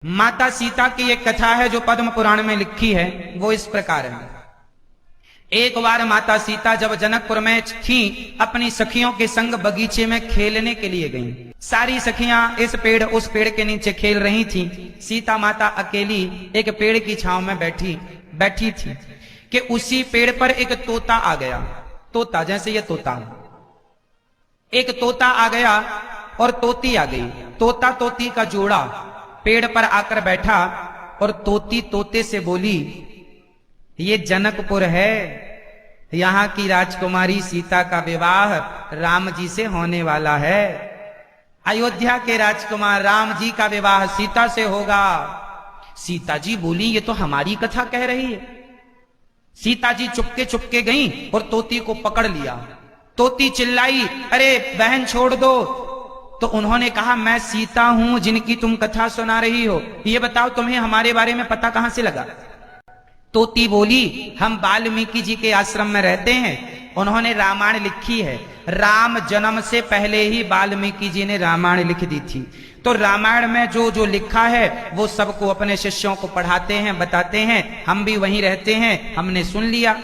माता सीता की एक कथा है जो पद्म पुराण में लिखी है, वो इस प्रकार है। एक बार माता सीता जब जनकपुर में थी, अपनी सखियों के संग बगीचे में खेलने के लिए गईं। सारी सखियां इस पेड़ उस पेड़ के नीचे खेल रही थीं। सीता माता अकेली एक पेड़ की छांव में बैठी थी कि उसी पेड़ पर एक तोता आ गया। तोता जैसे ये तोता, एक तोता आ गया और तोती आ गई। तोता तोती का जोड़ा पेड़ पर आकर बैठा और तोती तोते से बोली, ये जनकपुर है, यहां की राजकुमारी सीता का विवाह राम जी से होने वाला है। अयोध्या के राजकुमार राम जी का विवाह सीता से होगा। सीता जी बोली, ये तो हमारी कथा कह रही है। सीता जी चुपके चुपके गईं और तोती को पकड़ लिया। तोती चिल्लाई, अरे बहन छोड़ दो। तो उन्होंने कहा, मैं सीता हूं जिनकी तुम कथा सुना रही हो, ये बताओ तुम्हें हमारे बारे में पता कहां से लगा? तोती बोली, हम वाल्मीकि जी के आश्रम में रहते हैं, उन्होंने रामायण लिखी है। राम जन्म से पहले ही वाल्मीकि जी ने रामायण लिख दी थी, तो रामायण में जो जो लिखा है वो सबको अपने शिष्यों को पढ़ाते हैं, बताते हैं। हम भी वहीं रहते हैं, हमने सुन लिया।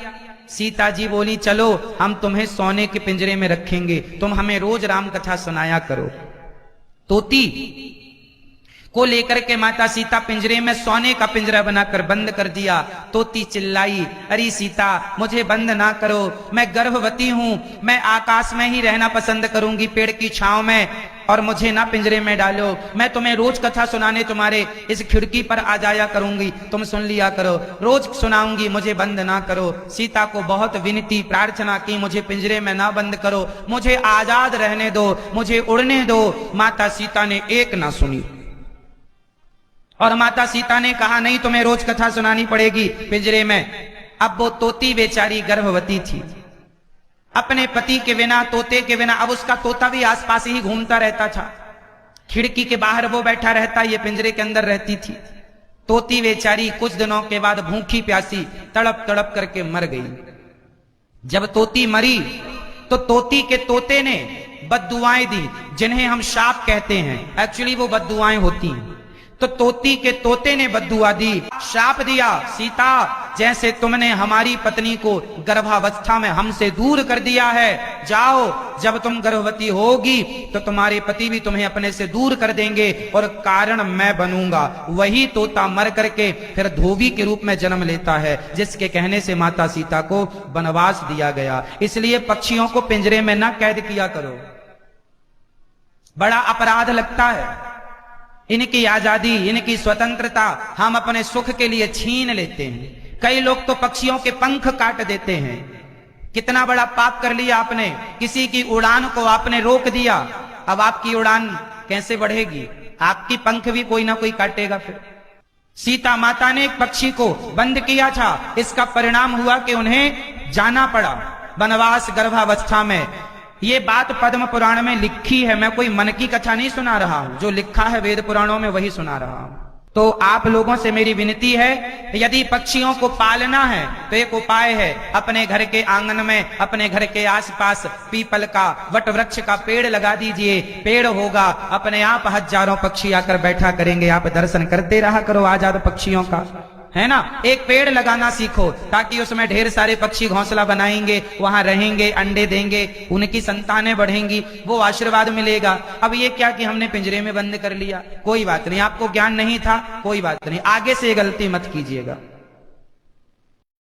सीता जी बोली, चलो हम तुम्हें सोने के पिंजरे में रखेंगे, तुम हमें रोज राम कथा सुनाया करो। तोती को लेकर के माता सीता पिंजरे में सोने का पिंजरा बनाकर बंद कर दिया। तोती चिल्लाई, अरे सीता मुझे बंद ना करो, मैं गर्भवती हूं, मैं आकाश में ही रहना पसंद करूंगी, पेड़ की छांव में, और मुझे ना पिंजरे में डालो। मैं तुम्हें रोज कथा सुनाने तुम्हारे इस खिड़की पर आ जाया करूंगी, तुम सुन लिया करो, रोज सुनाऊंगी, मुझे बंद ना करो। सीता को बहुत विनती प्रार्थना की, मुझे पिंजरे में ना बंद करो, मुझे आजाद रहने दो, मुझे उड़ने दो। माता सीता ने एक ना सुनी और माता सीता ने कहा, नहीं तुम्हें रोज कथा सुनानी पड़ेगी पिंजरे में। अब वो तोती बेचारी गर्भवती थी, अपने पति के बिना, तोते के बिना। अब उसका तोता भी आसपास ही घूमता रहता था, खिड़की के बाहर वो बैठा रहता, ये पिंजरे के अंदर रहती थी। तोती बेचारी कुछ दिनों के बाद भूखी प्यासी तड़प तड़प करके मर गई। जब तोती मरी तो तोती के तोते ने बद्दुआएं दी, जिन्हें हम शाप कहते हैं, एक्चुअली वो बद्दुआएं होती हैं। तो तोती के तोते ने बद्दुआ दी, शाप दिया, सीता जैसे तुमने हमारी पत्नी को गर्भावस्था में हमसे दूर कर दिया है, जाओ जब तुम गर्भवती होगी तो तुम्हारे पति भी तुम्हें अपने से दूर कर देंगे और कारण मैं बनूंगा। वही तोता मर करके फिर धोबी के रूप में जन्म लेता है, जिसके कहने से माता सीता को वनवास दिया गया। इसलिए पक्षियों को पिंजरे में ना कैद किया करो, बड़ा अपराध लगता है। इनकी आजादी, इनकी स्वतंत्रता हम अपने सुख के लिए छीन लेते हैं। कई लोग तो पक्षियों के पंख काट देते हैं। कितना बड़ा पाप कर लिया आपने, किसी की उड़ान को आपने रोक दिया, अब आपकी उड़ान कैसे बढ़ेगी? आपकी पंख भी कोई ना कोई काटेगा। फिर सीता माता ने एक पक्षी को बंद किया था, इसका परिणाम हुआ कि उन्हें जाना पड़ा वनवास गर्भावस्था में। ये बात पद्म पुराण में लिखी है, मैं कोई मन की कथा नहीं सुना रहा हूं, जो लिखा है वेद पुराणों में वही सुना रहा हूं। तो आप लोगों से मेरी विनती है, यदि पक्षियों को पालना है तो एक उपाय है, अपने घर के आंगन में, अपने घर के आसपास पीपल का, वट वृक्ष का पेड़ लगा दीजिए। पेड़ होगा, अपने आप हजारों पक्षी आकर बैठा करेंगे, आप दर्शन करते रहा करो आजाद पक्षियों का, है ना। एक पेड़ लगाना सीखो ताकि उसमें ढेर सारे पक्षी घोंसला बनाएंगे, वहां रहेंगे, अंडे देंगे, उनकी संतानें बढ़ेंगी, वो आशीर्वाद मिलेगा। अब ये क्या कि हमने पिंजरे में बंद कर लिया, कोई बात नहीं, आपको ज्ञान नहीं था, कोई बात नहीं, आगे से गलती मत कीजिएगा।